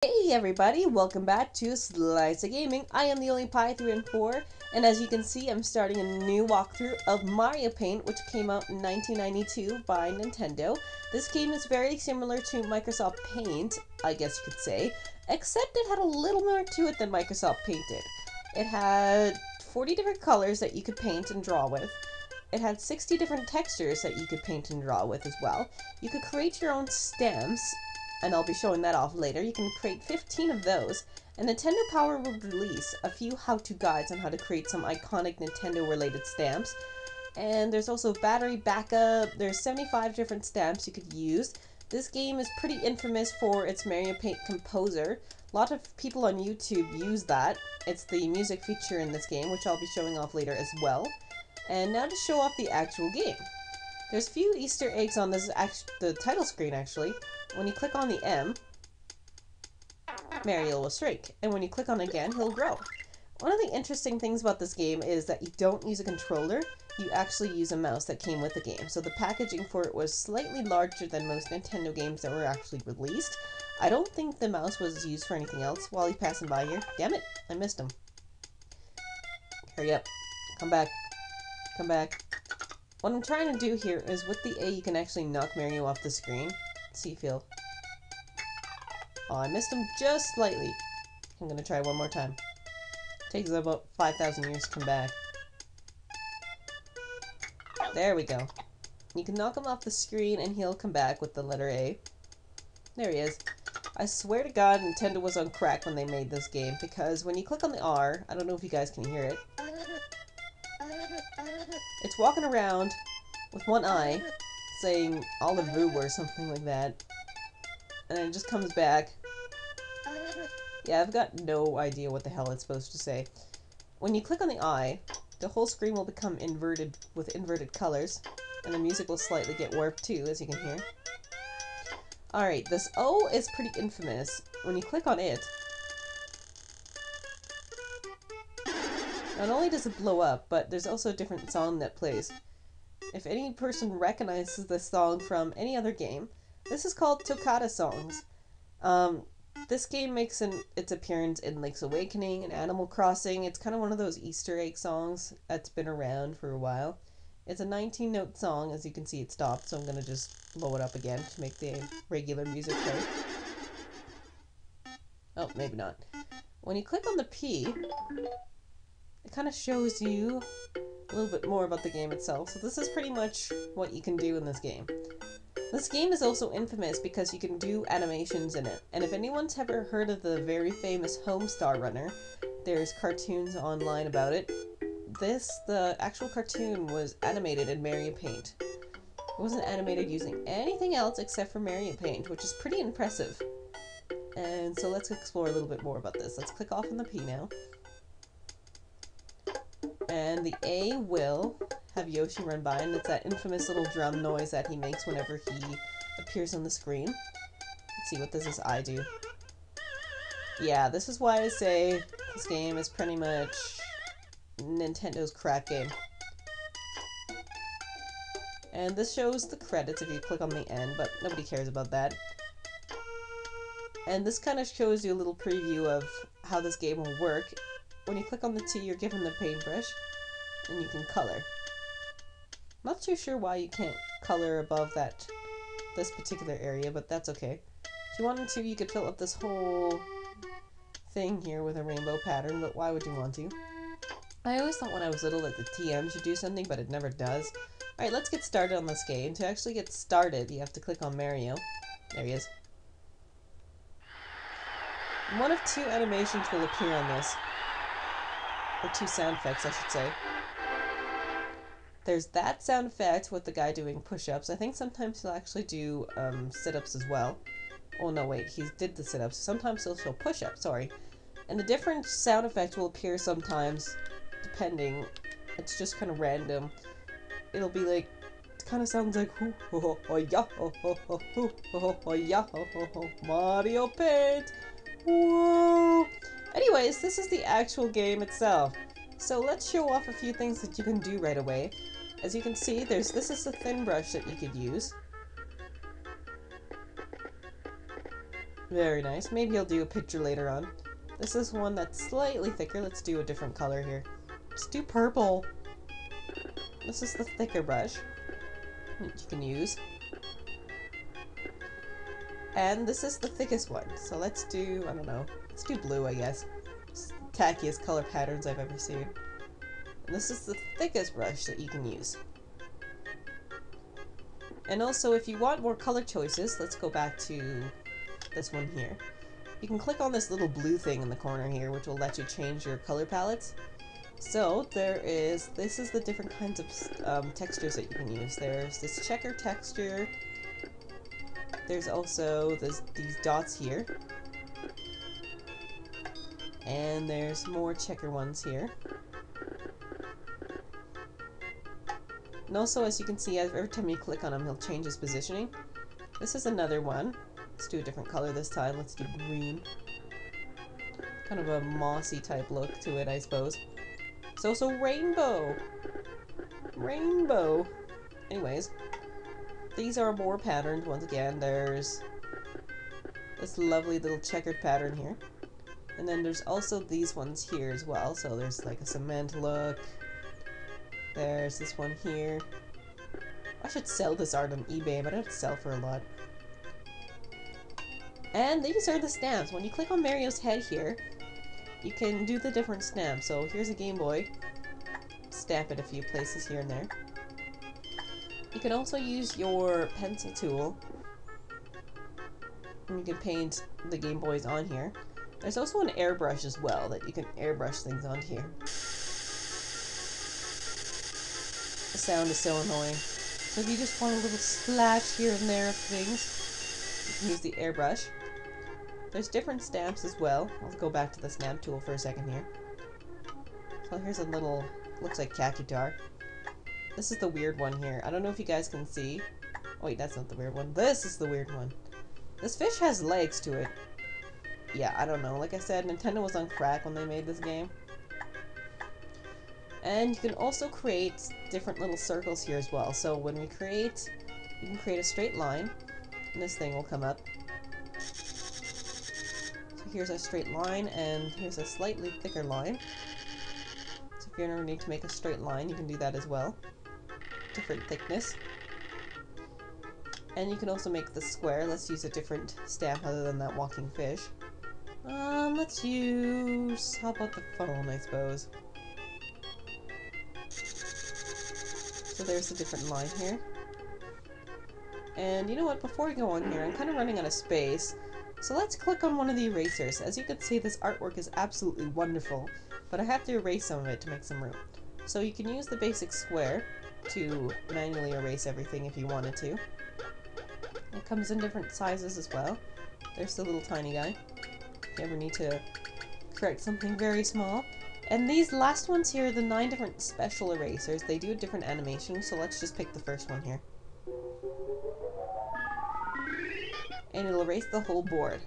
Hey everybody, welcome back to Slice of Gaming. I am the only Pi 3 and 4, and as you can see, I'm starting a new walkthrough of Mario Paint, which came out in 1992 by Nintendo. This game is very similar to Microsoft Paint, I guess you could say, except it had a little more to it than Microsoft Paint did. It had 40 different colors that you could paint and draw with. It had 60 different textures that you could paint and draw with as well. You could create your own stamps, and I'll be showing that off later. You can create 15 of those, and Nintendo Power would release a few how-to guides on how to create some iconic Nintendo-related stamps. And there's also battery backup. There's 75 different stamps you could use. This game is pretty infamous for its Mario Paint Composer. A lot of people on YouTube use that. It's the music feature in this game, which I'll be showing off later as well. And now to show off the actual game. There's a few Easter eggs on the title screen actually. When you click on the M, Mario will shrink, and when you click on it again, he'll grow. One of the interesting things about this game is that you don't use a controller, you actually use a mouse that came with the game. So the packaging for it was slightly larger than most Nintendo games that were actually released. I don't think the mouse was used for anything else while he's passing by here. Damn it, I missed him. Hurry up. Come back. Come back. What I'm trying to do here is with the A you can actually knock Mario off the screen. See if he'll... Oh, I missed him just slightly. I'm gonna try one more time. Takes about 5,000 years to come back. There we go. You can knock him off the screen and he'll come back with the letter A. There he is. I swear to God Nintendo was on crack when they made this game, because when you click on the R, I don't know if you guys can hear it, it's walking around with one eye saying Olive Vu or something like that, and then it just comes back. Yeah, I've got no idea what the hell it's supposed to say. When you click on the eye, the whole screen will become inverted with inverted colors, and the music will slightly get warped too, as you can hear. Alright, this O is pretty infamous. When you click on it, not only does it blow up, but there's also a different song that plays. If any person recognizes this song from any other game, this is called Toccata Songs. This game makes its appearance in Link's Awakening and Animal Crossing. It's kind of one of those Easter egg songs that's been around for a while. It's a 19-note song. As you can see, it stopped, so I'm going to just blow it up again to make the regular music play. Oh, maybe not. When you click on the P, it kind of shows you a little bit more about the game itself. So this is pretty much what you can do in this game. This game is also infamous because you can do animations in it, and if anyone's ever heard of the very famous Homestar Runner, there's cartoons online about it. The actual cartoon was animated in Mario Paint. It wasn't animated using anything else except for Mario Paint, which is pretty impressive. And so let's explore a little bit more about this. Let's click off on the P now. And the A will have Yoshi run by, and it's that infamous little drum noise that he makes whenever he appears on the screen. Let's see what does this I do. Yeah, this is why I say this game is pretty much Nintendo's crack game. And this shows the credits if you click on the N, but nobody cares about that. And this kind of shows you a little preview of how this game will work. When you click on the T, you're given the paintbrush, and you can color. Not too sure why you can't color above this particular area, but that's okay. If you wanted to, you could fill up this whole thing here with a rainbow pattern, but why would you want to? I always thought when I was little that the TM should do something, but it never does. Alright, let's get started on this game. To actually get started, you have to click on Mario. There he is. One of two animations will appear on this. Or two sound effects, I should say. There's that sound effect with the guy doing push-ups. I think sometimes he'll actually do sit-ups as well. Oh no, wait, he did the sit-ups. Sometimes he'll show push-ups, sorry. And the different sound effects will appear sometimes, depending. It's just kind of random. It'll be like, it kind of sounds like hoo ho ho ho ya ho ho ho hoo ho ho ho ya ho ho ho Mario Paint. Whoa! Anyways, this is the actual game itself. So let's show off a few things that you can do right away. As you can see, this is a thin brush that you could use. Very nice. Maybe I'll do a picture later on. This is one that's slightly thicker. Let's do a different color here. Let's do purple. This is the thicker brush that you can use. And this is the thickest one. So let's do, I don't know, let's do blue, I guess. It's the tackiest color patterns I've ever seen. And this is the thickest brush that you can use. And also, if you want more color choices, let's go back to this one here. You can click on this little blue thing in the corner here, which will let you change your color palettes. So this is the different kinds of textures that you can use. There's this checker texture. There's also these dots here. And there's more checker ones here. And also, as you can see, every time you click on him, he'll change his positioning. This is another one. Let's do a different color this time. Let's do green. Kind of a mossy type look to it, I suppose. It's also rainbow. Rainbow. Anyways, these are more patterned. Once again, there's this lovely little checkered pattern here. And then there's also these ones here as well. So there's like a cement look. There's this one here. I should sell this art on eBay, but I don't sell for a lot. And these are the stamps. When you click on Mario's head here, you can do the different stamps. So here's a Game Boy. Stamp it a few places here and there. You can also use your pencil tool. And you can paint the Game Boys on here. There's also an airbrush as well that you can airbrush things onto here. The sound is so annoying. So if you just want a little splash here and there of things, you can use the airbrush. There's different stamps as well. I'll go back to the stamp tool for a second here. So here's a little, looks like khaki tar. This is the weird one here. I don't know if you guys can see. Oh wait, that's not the weird one. This is the weird one. This fish has legs to it. Yeah, I don't know. Like I said, Nintendo was on crack when they made this game. And you can also create different little circles here as well. So when we create, you can create a straight line, and this thing will come up. So here's a straight line, and here's a slightly thicker line. So if you ever need to make a straight line, you can do that as well. Different thickness. And you can also make the square. Let's use a different stamp other than that walking fish. Let's use, how about the phone, I suppose. So there's a different line here. And you know what, before we go on here, I'm kind of running out of space. So let's click on one of the erasers. As you can see, this artwork is absolutely wonderful, but I have to erase some of it to make some room. So you can use the basic square to manually erase everything if you wanted to. It comes in different sizes as well. There's the little tiny guy, if you ever need to correct something very small. And these last ones here are the 9 different special erasers. They do a different animation, so let's just pick the first one here. And it'll erase the whole board.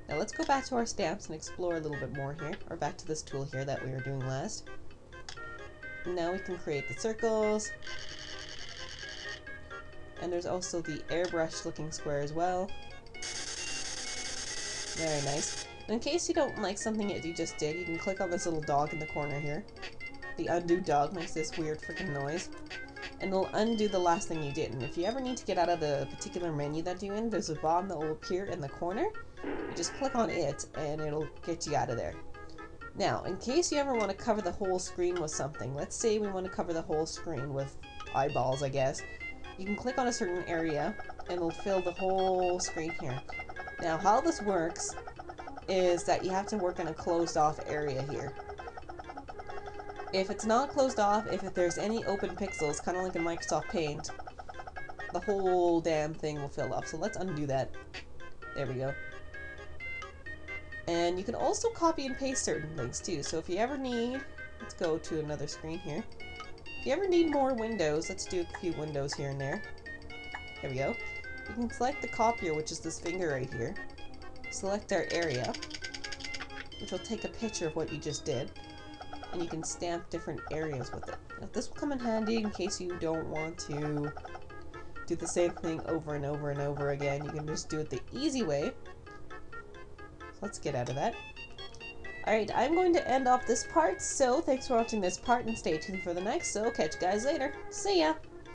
Now let's go back to our stamps and explore a little bit more here, or back to this tool here that we were doing last. And now we can create the circles. And there's also the airbrush looking square as well. Very nice. And in case you don't like something that you just did, you can click on this little dog in the corner here. The undo dog makes this weird freaking noise. And it'll undo the last thing you did. And if you ever need to get out of the particular menu that you're in, there's a bomb that will appear in the corner. You just click on it and it'll get you out of there. Now, in case you ever want to cover the whole screen with something, let's say we want to cover the whole screen with eyeballs, I guess. You can click on a certain area and it'll fill the whole screen here. Now, how this works is that you have to work in a closed off area here. If it's not closed off, if there's any open pixels, kind of like in Microsoft Paint, the whole damn thing will fill up. So let's undo that. There we go. And you can also copy and paste certain things too. So if you ever need, let's go to another screen here. If you ever need more windows, let's do a few windows here and there. There we go. You can select the copier, which is this finger right here. Select our area, which will take a picture of what you just did. And you can stamp different areas with it. Now, this will come in handy in case you don't want to do the same thing over and over and over again. You can just do it the easy way let's get out of that. Alright, I'm going to end off this part, so thanks for watching this part and stay tuned for the next, so catch you guys later. See ya!